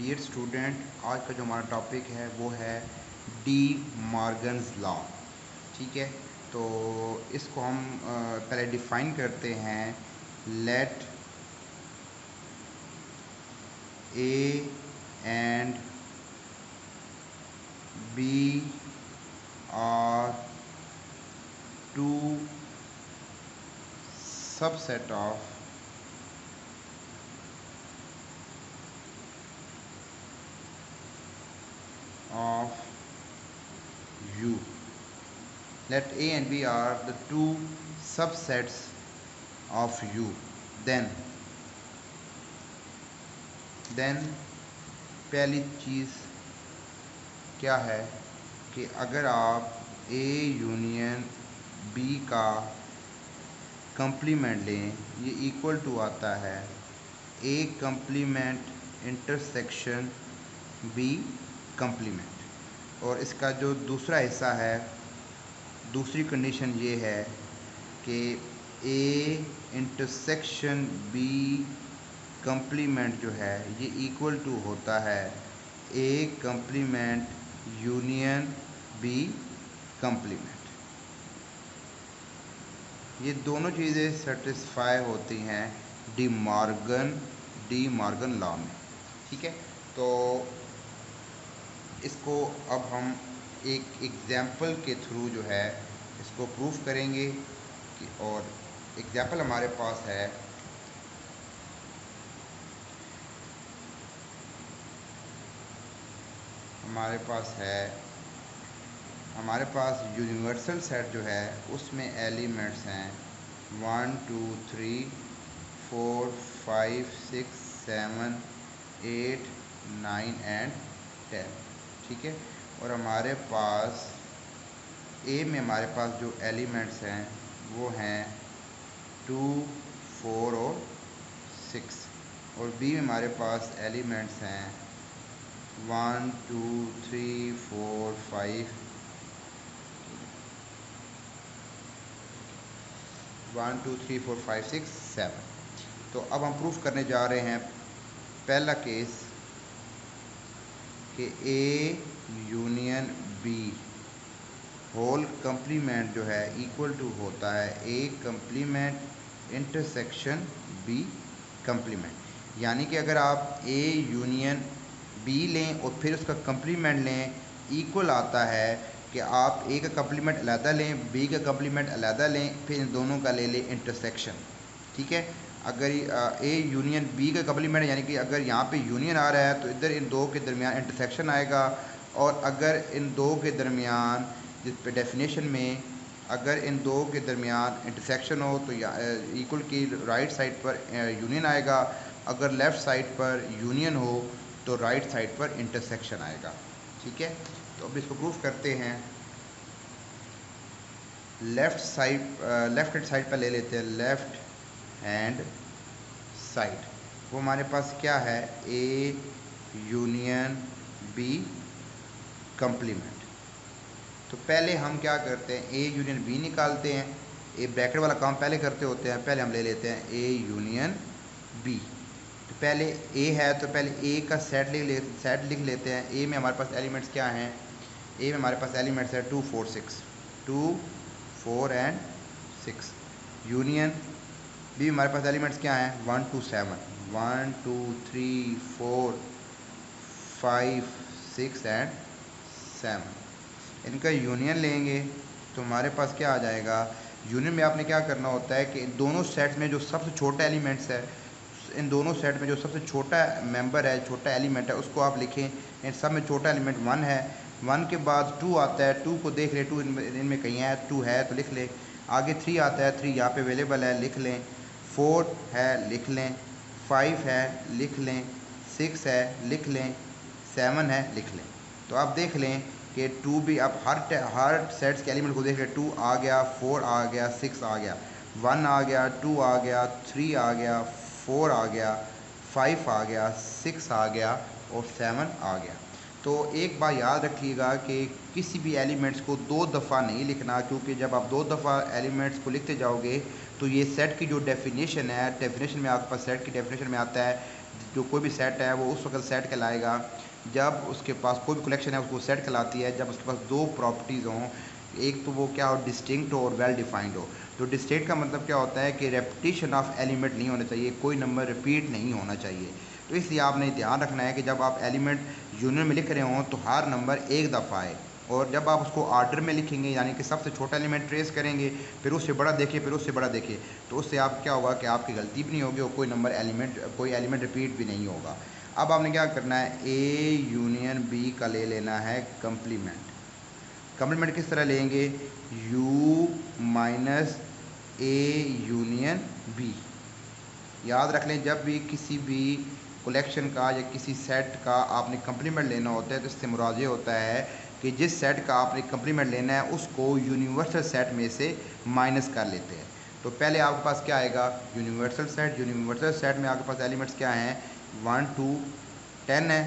Dear student, आज का जो हमारा टॉपिक है वो है डी मॉर्गन्स लॉ। ठीक है, तो इसको हम पहले डिफ़ाइन करते हैं। Let A and B are two subset of U. Let A and B are the two subsets of U. Then पहली चीज़ क्या है कि अगर आप A यूनियन B का कंप्लीमेंट लें, ये इक्वल टू आता है A complement intersection B complement. और इसका जो दूसरा हिस्सा है, दूसरी कंडीशन ये है कि A इंटरसेक्शन B कंप्लीमेंट जो है ये इक्वल टू होता है A complement union B complement. ये दोनों चीज़ें सेटिस्फाई होती हैं डी मॉर्गन लॉ में। ठीक है, तो इसको अब हम एक एग्ज़ाम्पल के थ्रू जो है इसको प्रूफ करेंगे कि, और एग्ज़ाम्पल हमारे पास है हमारे पास यूनिवर्सल सेट जो है उसमें एलिमेंट्स हैं 1 2 3 4 5 6 7 8 9 एंड 10। ठीक है, और हमारे पास ए में हमारे पास जो एलिमेंट्स हैं वो हैं 2 4 और 6, और बी में हमारे पास एलिमेंट्स हैं 1 2 3 4 5 1 2 3 4 5 6 7। तो अब हम प्रूफ करने जा रहे हैं पहला केस कि A union B whole complement जो है इक्वल टू होता है A complement intersection B complement. यानी कि अगर आप ए यूनियन बी लें और फिर उसका कंप्लीमेंट लें, इक्वल आता है कि आप ए का कंप्लीमेंट अलहदा लें, बी का कंप्लीमेंट अलहदा लें, फिर इन दोनों का ले लें इंटरसेक्शन। ठीक है, अगर ए यूनियन बी का कंप्लीमेंट यानी कि अगर यहाँ पे यूनियन आ रहा है तो इधर इन दो के दरमियान इंटरसेक्शन आएगा, और अगर इन दो के दरमियान जिस पे डेफिनेशन में अगर इन दो के दरमियान इंटरसेक्शन हो तो इक्वल की राइट साइड पर यूनियन आएगा, अगर लेफ़्ट साइड पर यूनियन हो तो राइट साइड पर इंटरसेक्शन आएगा। ठीक है, तो अब इसको प्रूफ करते हैं। लेफ़्ट हैंड साइड पर ले लेते हैं, लेफ़्ट हैंड साइड वो हमारे पास क्या है, ए यूनियन बी कंप्लीमेंट। तो पहले हम क्या करते हैं, ए यूनियन बी निकालते हैं। ए ब्रैकेट वाला काम पहले करते होते हैं, पहले हम ले लेते हैं ए यूनियन बी। तो पहले ए है तो पहले ए का सेट लिख लेते हैं। ए में हमारे पास एलिमेंट्स क्या हैं, ए में हमारे पास एलिमेंट्स है 2 4 6, 2 4 एंड 6। यूनियन बी में हमारे पास एलिमेंट्स क्या हैं 1 2 7, 1 2 3 4 5 6 एंड 7। इनका यूनियन लेंगे तो हमारे पास क्या आ जाएगा। यूनियन में आपने क्या करना होता है कि इन दोनों सेट्स में जो सबसे छोटा एलिमेंट्स है, इन दोनों सेट में जो सबसे छोटा मेंबर है, छोटा एलिमेंट है, उसको आप लिखें। इन सब में छोटा एलिमेंट 1 है, 1 के बाद 2 आता है, 2 को देख लें, 2 इनमें कहीं है, 2 है तो लिख लें। आगे 3 आता है, 3 यहाँ पे अवेलेबल है, लिख लें। 4 है, लिख लें। 5 है, लिख लें। 6 है, लिख लें। 7 है, लिख लें। तो आप देख लें कि 2 भी आप हर सेट्स के एलिमेंट को देख लें। 2 आ गया, 4 आ गया, 6 आ गया, 1 आ गया, 2 आ गया, 3 आ गया, 4 आ गया, 5 आ गया, 6 आ गया और 7 आ गया। तो एक बात याद रखिएगा कि किसी भी एलिमेंट्स को 2 दफ़ा नहीं लिखना, क्योंकि जब आप 2 दफ़ा एलिमेंट्स को लिखते जाओगे तो ये सेट की जो डेफिनेशन है, डेफिनेशन में आपके पास सेट की डेफिनेशन में आता है जो कोई भी सेट है वो उस वक्त सेट कहलाएगा जब उसके पास कोई भी कलेक्शन है उसको सेट कहलाती है जब उसके पास दो प्रॉपर्टीज़ हों। एक तो वो क्या हो, डिस्टिंक्ट हो और वेल डिफाइंड हो। तो डिस्टिंक्ट का मतलब क्या होता है कि रेपिटेशन ऑफ एलिमेंट नहीं होना चाहिए, कोई नंबर रिपीट नहीं होना चाहिए। तो इसलिए आपने ध्यान रखना है कि जब आप एलिमेंट यूनियन में लिख रहे हों तो हर नंबर एक दफ़ा आए, और जब आप उसको आर्डर में लिखेंगे यानी कि सबसे छोटा एलिमेंट ट्रेस करेंगे, फिर उससे बड़ा देखिए, फिर उससे बड़ा देखिए, तो उससे आप क्या होगा कि आपकी गलती भी नहीं होगी और कोई एलिमेंट रिपीट भी नहीं होगा। अब आपने क्या करना है, ए यूनियन बी का ले लेना है कंप्लीमेंट। कंप्लीमेंट किस तरह लेंगे, u minus A union B. याद रख लें, जब भी किसी भी कलेक्शन का या किसी सेट का आपने कंप्लीमेंट लेना होता है तो इससे मुराद ये होता है कि जिस सेट का आपने कंप्लीमेंट लेना है उसको यूनिवर्सल सेट में से माइनस कर लेते हैं। तो पहले आपके पास क्या आएगा, यूनिवर्सल सेट। यूनिवर्सल सेट में आपके पास एलिमेंट्स क्या हैं, 1 2 10 है,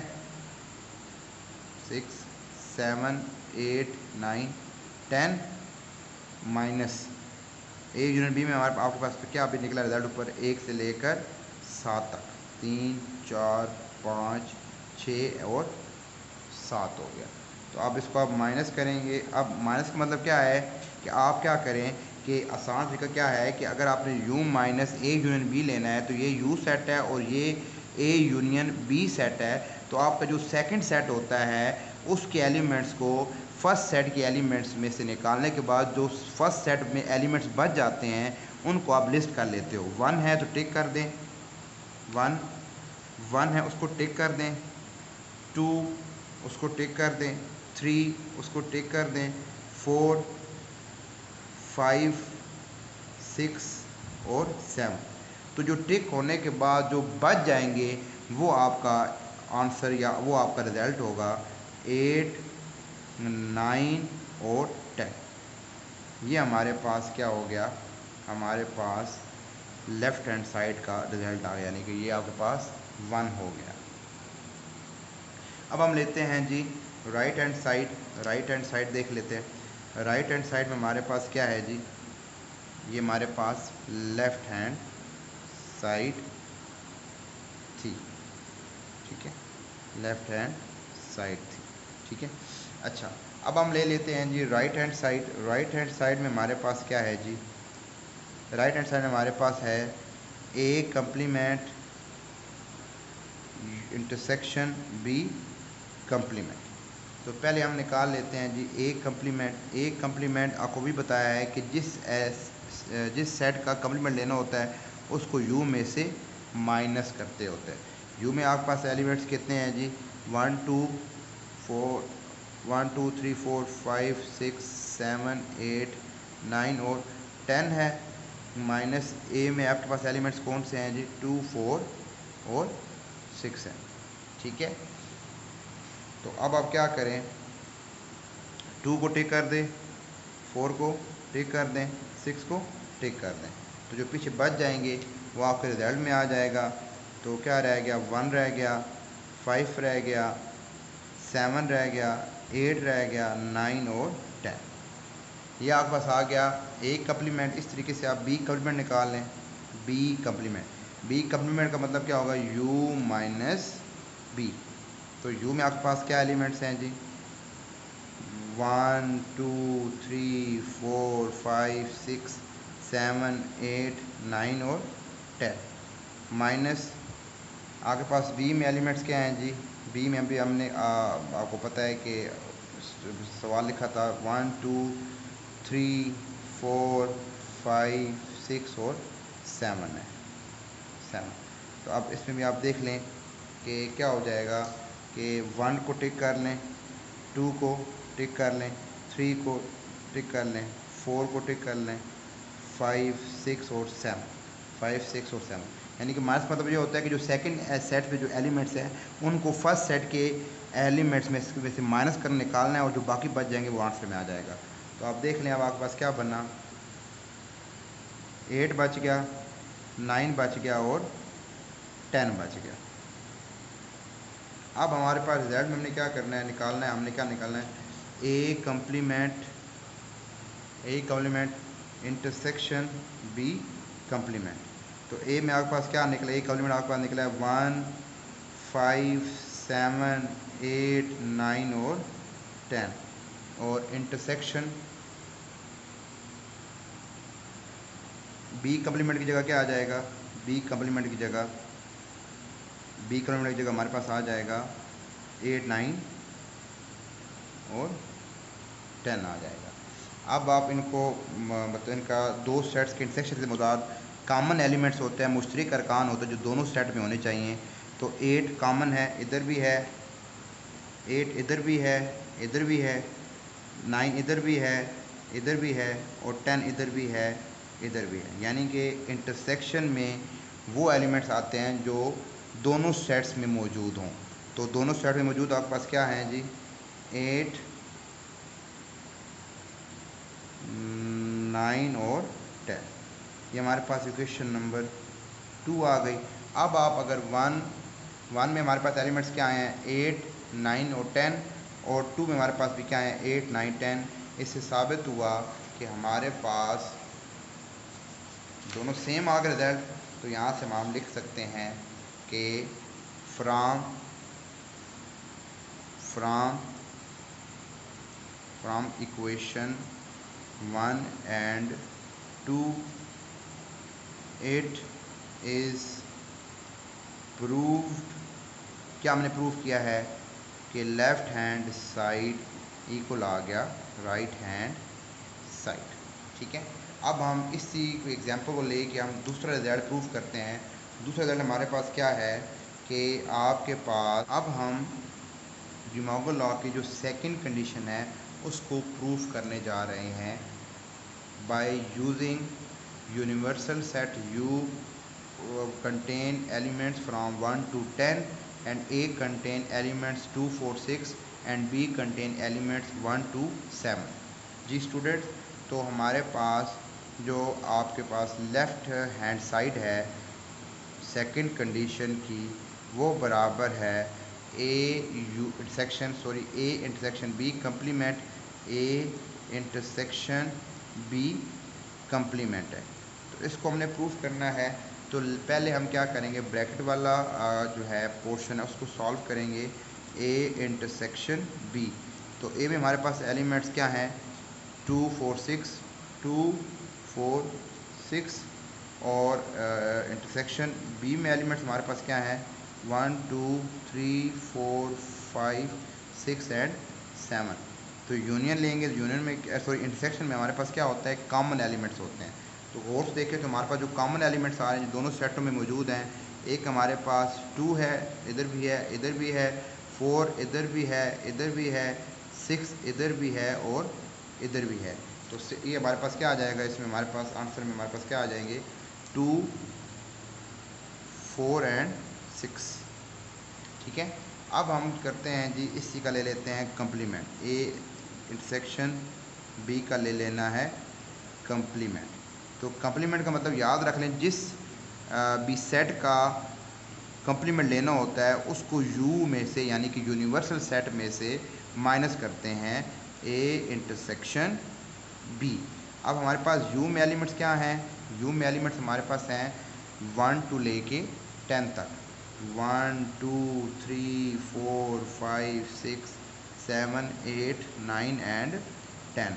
6 7 8 9 10 माइनस ए यूनिट बी में हमारे आपके पास तो क्या अभी निकला रिजल्ट ऊपर 1 से लेकर 7 तक, 3 4 5 6 और 7 हो गया। तो अब इसको आप माइनस करेंगे। अब माइनस का मतलब क्या है कि आप क्या करें कि आसान तरीका क्या है कि अगर आपने u minus A union B लेना है तो ये u सेट है और ये a यूनियन b सेट है, तो आपका जो सेकंड सेट होता है उसके एलिमेंट्स को फर्स्ट सेट के एलिमेंट्स में से निकालने के बाद जो फर्स्ट सेट में एलिमेंट्स बच जाते हैं उनको आप लिस्ट कर लेते हो। 1 है तो टिक कर दें, 1 है उसको टिक कर दें, 2 उसको टिक कर दें, 3 उसको टिक कर दें, 4 5 6 और 7। तो जो टिक होने के बाद जो बच जाएंगे वो आपका आंसर या वो आपका रिजल्ट होगा 8 9 और 10। ये हमारे पास क्या हो गया, हमारे पास लेफ़्ट हैंड साइड का रिज़ल्ट आ गया, यानी कि ये आपके पास 1 हो गया। अब हम लेते हैं जी right hand side. Right hand side देख लेते हैं। राइट हैंड साइड में हमारे पास क्या है जी, ये हमारे पास लेफ़्ट हैंड साइड थी, ठीक है, लेफ़्ट हैंड साइड थी, ठीक है। अच्छा, अब हम ले लेते हैं जी right hand side. Right hand side में हमारे पास क्या है जी, राइट हैंड साइड में हमारे पास है A complement intersection B complement. तो पहले हम निकाल लेते हैं जी ए कंप्लीमेंट। ए कंप्लीमेंट आपको भी बताया है कि जिस सेट का कंप्लीमेंट लेना होता है उसको यू में से माइनस करते होते हैं। यू में आपके पास एलिमेंट्स कितने हैं जी, 1 2 4 1 2 3 4 5 6 7 8 9 और 10 है। माइनस ए में आपके पास एलिमेंट्स कौन से हैं जी, 2 4 और 6 है, ठीक है। तो अब आप क्या करें, 2 को टिक कर दें, 4 को टिक कर दें, 6 को टिक कर दें, तो जो पीछे बच जाएंगे वो आपके रिजल्ट में आ जाएगा। तो क्या रह गया, 1 रह गया, 5 रह गया, 7 रह गया, 8 रह गया, 9 और 10। ये आपके पास आ गया ए कंप्लीमेंट। इस तरीके से आप बी कंप्लीमेंट निकाल लें। बी कंप्लीमेंट, बी कंप्लीमेंट का मतलब क्या होगा, u माइनस बी। तो u में आपके पास क्या एलिमेंट्स हैं जी, 1 2 3 4 5 6 7 8 9 और 10। माइनस आपके पास b में एलिमेंट्स क्या हैं जी, b में अभी हमने आपको पता है कि सवाल लिखा था 1 2 3 4 5 6 और 7 है, 7। तो अब इसमें भी आप देख लें कि क्या हो जाएगा कि 1 को टिक कर लें, 2 को टिक कर लें, 3 को टिक कर लें, 4 को टिक कर लें, 5 6 और 7, 5 6 और 7। यानी कि माइनस मतलब ये होता है कि जो सेकंड सेट पे जो एलिमेंट्स हैं उनको फर्स्ट सेट के एलिमेंट्स में से माइनस कर निकालना है और जो बाकी बच जाएंगे वो आंसर में आ जाएगा। तो आप देख लें अब आपके पास क्या बना, 8 बच गया, 9 बच गया और 10 बच गया। अब हमारे पास रिजल्ट में हमने क्या करना है, निकालना है, हमने क्या निकालना है, A complement intersection B complement. तो ए में आपके पास क्या निकला, ए कंप्लीमेंट आपके पास निकला है 1 5, 7, 8, 9 और 10। और इंटरसेक्शन बी कम्प्लीमेंट की जगह क्या आ जाएगा? बी कम्प्लीमेंट की जगह हमारे पास आ जाएगा 8, 9 और 10 आ जाएगा। अब आप इनको मतलब इनका दो सेट्स के इंटरसेक्शन के मुताबिक कॉमन एलिमेंट्स होते हैं, मुश्तरक अरकान होते हैं जो दोनों सेट में होने चाहिए। तो 8 कॉमन है, इधर भी है, 8 इधर भी है, इधर भी है, 9 इधर भी है, इधर भी है, और 10 इधर भी है, इधर भी है। यानी कि इंटरसेक्शन में वो एलिमेंट्स आते हैं जो दोनों सेट्स में मौजूद हों। तो दोनों सेट में मौजूद आपके पास क्या है जी? 8, 9 और 10। ये हमारे पास इक्वेशन नंबर 2 आ गई। अब आप अगर वन में हमारे पास एलिमेंट्स क्या हैं? 8, 9 और 10, और 2 में हमारे पास भी क्या है? 8, 9, 10। इससे साबित हुआ कि हमारे पास दोनों सेम आ गए रिजल्ट। तो यहाँ से हम लिख सकते हैं कि from equation 1 and 2 it is proved. क्या हमने प्रूव किया है? कि लेफ़्ट हैंड साइड इक्वल आ गया राइट हैंड साइड। ठीक है। अब हम इसी एग्जांपल को लेके हम दूसरा रिजल्ट प्रूव करते हैं। दूसरा रिजल्ट हमारे पास क्या है कि आपके पास, अब हम डिमॉर्गन लॉ की जो सेकंड कंडीशन है उसको प्रूव करने जा रहे हैं by using universal set U contain elements from 1 to 10 and A contain elements 2, 4, 6 and B contain elements 1 to 7। जी स्टूडेंट्स, तो हमारे पास जो आपके पास लेफ़्ट हैंड साइड है सेकंड कंडीशन की, वो बराबर है A intersection B complement A intersection B complement है। तो इसको हमने प्रूफ करना है। तो पहले हम क्या करेंगे? ब्रैकेट वाला जो है पोर्शन है उसको सॉल्व करेंगे। ए इंटरसेक्शन बी, तो ए में हमारे पास एलिमेंट्स क्या हैं? 2, 4, 6, 2, 4, 6, और इंटरसेक्शन बी में एलिमेंट्स हमारे पास क्या है? 1, 2, 3, 4, 5, 6 एंड 7। तो यूनियन लेंगे, यूनियन में इंटरसेक्शन में हमारे पास क्या होता है? कॉमन एलिमेंट्स होते हैं। तो गौर से देखें तो हमारे पास जो कॉमन एलिमेंट्स आ रहे हैं जो दोनों सेटों में मौजूद हैं, एक हमारे पास 2 है, इधर भी है, इधर भी है, 4 इधर भी है, इधर भी है, 6 इधर भी है और इधर भी है। तो ये हमारे पास क्या आ जाएगा? इसमें हमारे पास आंसर में हमारे पास क्या आ जाएंगे? 2, 4 एंड 6। ठीक है। अब हम करते हैं जी, इसी का ले लेते हैं कम्प्लीमेंट। ए इंटरसेक्शन बी का ले लेना है कम्प्लीमेंट। तो कम्प्लीमेंट का मतलब याद रख लें, जिस बी सेट का कम्प्लीमेंट लेना होता है उसको यू में से, यानी कि यूनिवर्सल सेट में से माइनस करते हैं ए इंटरसेक्शन बी। अब हमारे पास यू में एलिमेंट्स क्या हैं? यू में एलिमेंट्स हमारे पास हैं 1 to लेके 10 तक। 1, 2, 3, 4, 5, 6, 7, 8, 9 and 10।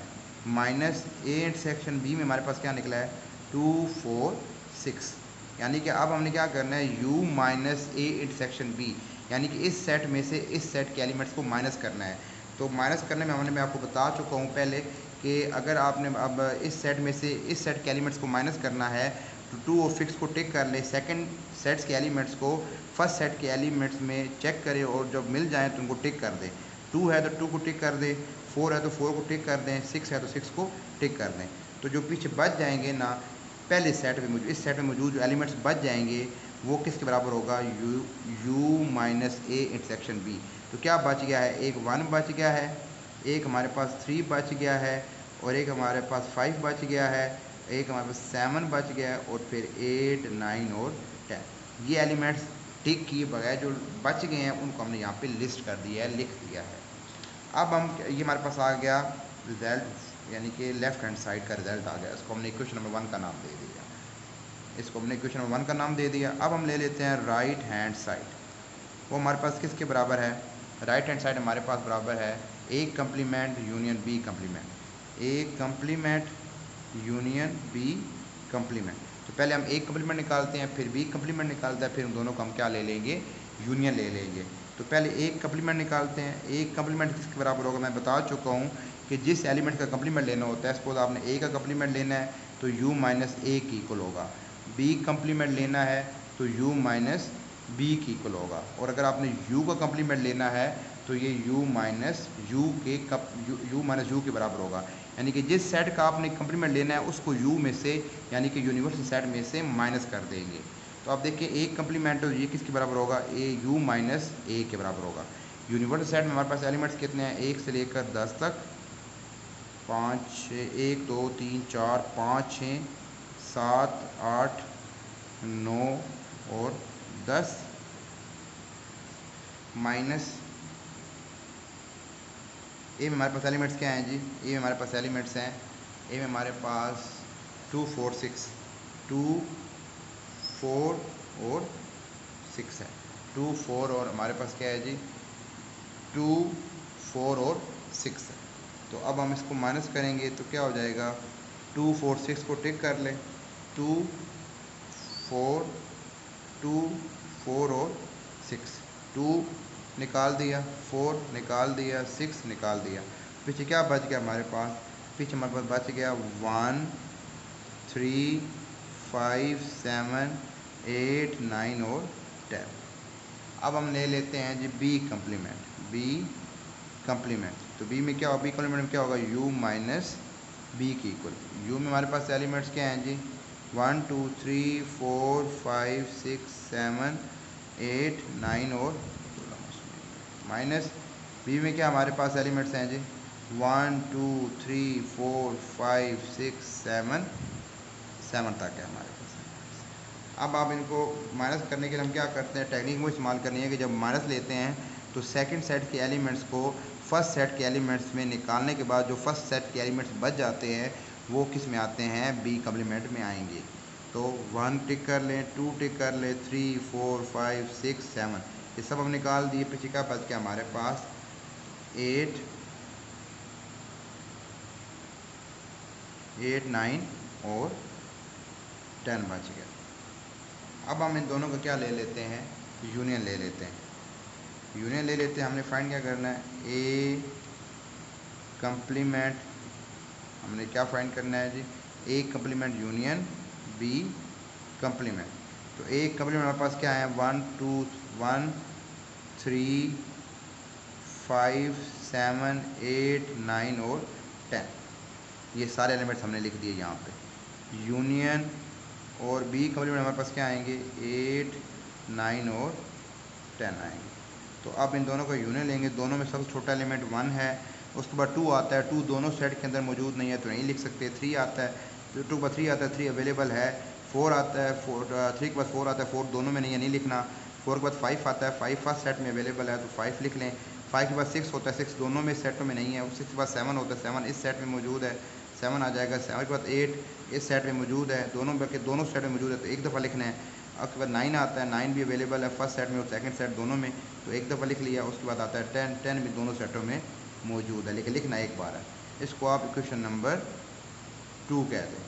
Minus A intersection B में हमारे पास क्या निकला है? 2, 4, 6। यानी कि अब हमने क्या करना है? u minus A intersection B, यानी कि इस सेट में से इस सेट के एलिमेंट्स को माइनस करना है। तो माइनस करने में मैं आपको बता चुका हूँ पहले कि अगर आपने अब इस सेट में से इस सेट के एलिमेंट्स को माइनस करना है तो 2 और 6 को टिक कर ले, सेकंड सेट्स के एलिमेंट्स को फर्स्ट सेट के एलिमेंट्स में चेक करें और जब मिल जाए तो उनको टिक कर दें। 2 है तो 2 को टिक कर दें, 4 है तो 4 को टिक कर दें, 6 है तो 6 को टिक कर दें। तो जो पीछे बच जाएंगे ना, पहले सेट में मौजूद, इस सेट में मौजूद जो एलिमेंट्स बच जाएंगे वो किसके बराबर होगा? u minus A intersection B. तो क्या बच गया है? एक 1 बच गया है, एक हमारे पास 3 बच गया है, और एक हमारे पास 5 बच गया है, एक हमारे पास 7 बच गया है, और फिर 8, 9 और 10। ये एलिमेंट्स टिक किए बगैर जो बच गए हैं उनको हमने यहाँ पे लिस्ट कर दिया है, लिख दिया है। अब हम, ये हमारे पास आ गया रिजल्ट, यानी कि लेफ्ट हैंड साइड का रिजल्ट आ गया। इसको हमने इक्वेशन नंबर 1 का नाम दे दिया, इसको हमने इक्वेशन नंबर 1 का नाम दे दिया। अब हम ले लेते हैं राइट हैंड साइड। वो हमारे पास किसके बराबर है, राइट हैंड साइड हमारे पास बराबर है A complement union B complement, A complement union B complement. तो पहले हम ए कम्प्लीमेंट निकालते हैं, फिर बी कम्प्लीमेंट निकालता है, फिर हम दोनों को हम क्या ले लेंगे, यूनियन ले लेंगे। तो पहले ए कम्प्लीमेंट निकालते हैं। ए कम्प्लीमेंट किसके बराबर होगा, मैं बता चुका हूँ कि जिस एलिमेंट का कम्प्लीमेंट लेना होता है, सपोज आपने ए का कम्प्लीमेंट लेना है तो यू माइनस ए की इक्वल होगा, बी कम्प्लीमेंट लेना है तो यू माइनस बी की इक्वल होगा, और अगर आपने u का कम्प्लीमेंट लेना है तो ये u माइनस यू के बराबर होगा। यानी कि जिस सेट का आपने कम्प्लीमेंट लेना है उसको u में से, यानी कि यूनिवर्सल सेट में से माइनस कर देंगे। तो आप देखिए एक कम्प्लीमेंट तो ये किसके बराबर होगा, ए u माइनस ए के बराबर होगा। यूनिवर्सल सेट में हमारे पास एलिमेंट्स कितने हैं, 1 से लेकर 10 तक, 5 6 1 2 3 4 5 6 7 8 9 और 10 माइनस ए में हमारे पास एलिमेंट्स क्या हैं जी, ए में हमारे पास एलिमेंट्स हैं, ए में हमारे पास 2 4 6 2 4 और 6 है, 2 4 और हमारे पास क्या है जी 2 4 और 6 है। तो अब हम इसको माइनस करेंगे तो क्या हो जाएगा, 2 4 6 को टिक कर ले, 2 4 2 4 और 6, 2 निकाल दिया, 4 निकाल दिया, 6 निकाल दिया, पीछे क्या बच गया हमारे पास, पीछे हमारे पास बच गया 1 3 5 7 8 9 और 10। अब हम ले लेते हैं जी बी कम्प्लीमेंट, बी कम्प्लीमेंट। तो बी में क्या होगा, बी कम्प्लीमेंट में क्या होगा, u माइनस बी की इक्वल। u में हमारे पास एलिमेंट्स क्या हैं जी 1 2 3 4 5 6 7 8 9 और माइनस बी में क्या हमारे पास एलिमेंट्स हैं जी 1 2 3 4 5 6 7 7 तक है हमारे पास। अब आप इनको माइनस करने के लिए हम क्या करते हैं, टेक्निक में इस्तेमाल करनी है कि जब माइनस लेते हैं तो सेकंड सेट के एलिमेंट्स को फर्स्ट सेट के एलिमेंट्स में निकालने के बाद जो फर्स्ट सेट के एलिमेंट्स बच जाते हैं वो किस में आते हैं, बी कम्प्लीमेंट में आएंगे। तो 1 टिक कर लें, 2 टिक कर लें, 3 4 5 6 7 ये सब हम निकाल दिए। पीछे क्या बच गया हमारे पास 8 9 और 10 बच गया। अब हम इन दोनों का क्या ले लेते हैं, यूनियन ले लेते हैं, यूनियन ले लेते हैं। हमने फाइंड क्या करना है, ए कम्प्लीमेंट, हमने क्या फाइंड करना है जी, A complement union B complement. तो ए कम्प्लीमेंट हमारे पास क्या है 1 2 1 3 5 7 8 9 और 10, ये सारे एलिमेंट्स हमने लिख दिए यहाँ पे। यूनियन और बी कम्प्लीमेंट हमारे पास क्या आएंगे 8 9 और 10 आएंगे। तो अब इन दोनों का यूनियन लेंगे, दोनों में सबसे छोटा एलिमेंट 1 है, उसके बाद 2 आता है, 2 दोनों सेट के अंदर मौजूद नहीं है तो नहीं लिख सकते, 3 आता है, तो 2 के बाद 3 आता है, 3 अवेलेबल है, 4 आता है, 3 के बाद 4 आता है, 4 दोनों में नहीं है, नहीं लिखना, 4 के बाद 5 आता है, 5 फर्स्ट सेट में अवेलेबल है तो 5 लिख लें, 5 के बाद 6 होता है, 6 दोनों में सेटों में नहीं है, 6 के बाद 7 होता है, 7 इस सेट में मौजूद है, 7 आ जाएगा, 7 के बाद 8 इस सेट में मौजूद है, दोनों बल्कि दोनों सेट में मौजूद है तो एक दफ़ा लिखना है। उसके बाद 9 आता है, 9 भी अवेलेबल है फर्स्ट सेट में और सेकंड सेट दोनों में, तो एक दफ़ा लिख लिया। उसके बाद आता है 10, 10 भी दोनों सेटों में मौजूद है लेकिन लिखना एक बार है। इसको आप इक्वेशन नंबर 2 कह दें।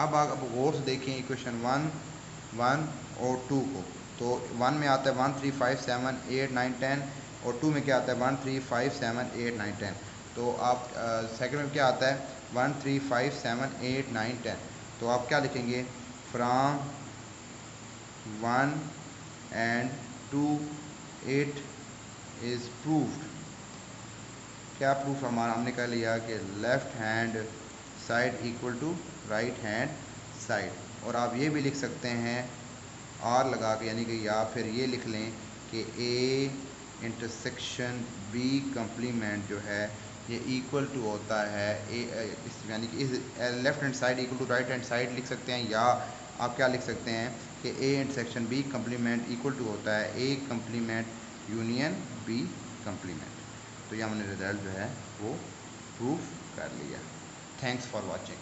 अब आप गौर से देखें इक्वेशन 1 और 2 को, तो 1 में आता है 1 3 5 7 8 9 10 और 2 में क्या आता है 1 3 5 7 8 9 10। तो आप सेकंड में क्या आता है 1 3 5 7 8 9 10, तो आप क्या लिखेंगे, from 1 and 2 it is proved। क्या प्रूफ हमारा हमने कर लिया कि left hand side equal to right hand side. और आप ये भी लिख सकते हैं आर लगा के, यानी कि या फिर ये लिख लें कि ए इंटरसेक्शन बी कम्प्लीमेंट जो है ये इक्वल टू होता है ए, यानी कि इस left hand side equal to right hand side लिख सकते हैं, या आप क्या लिख सकते हैं कि A intersection B complement equal to होता है A complement union B complement. तो ये हमने रिजल्ट जो है वो प्रूफ कर लिया। Thanks for watching.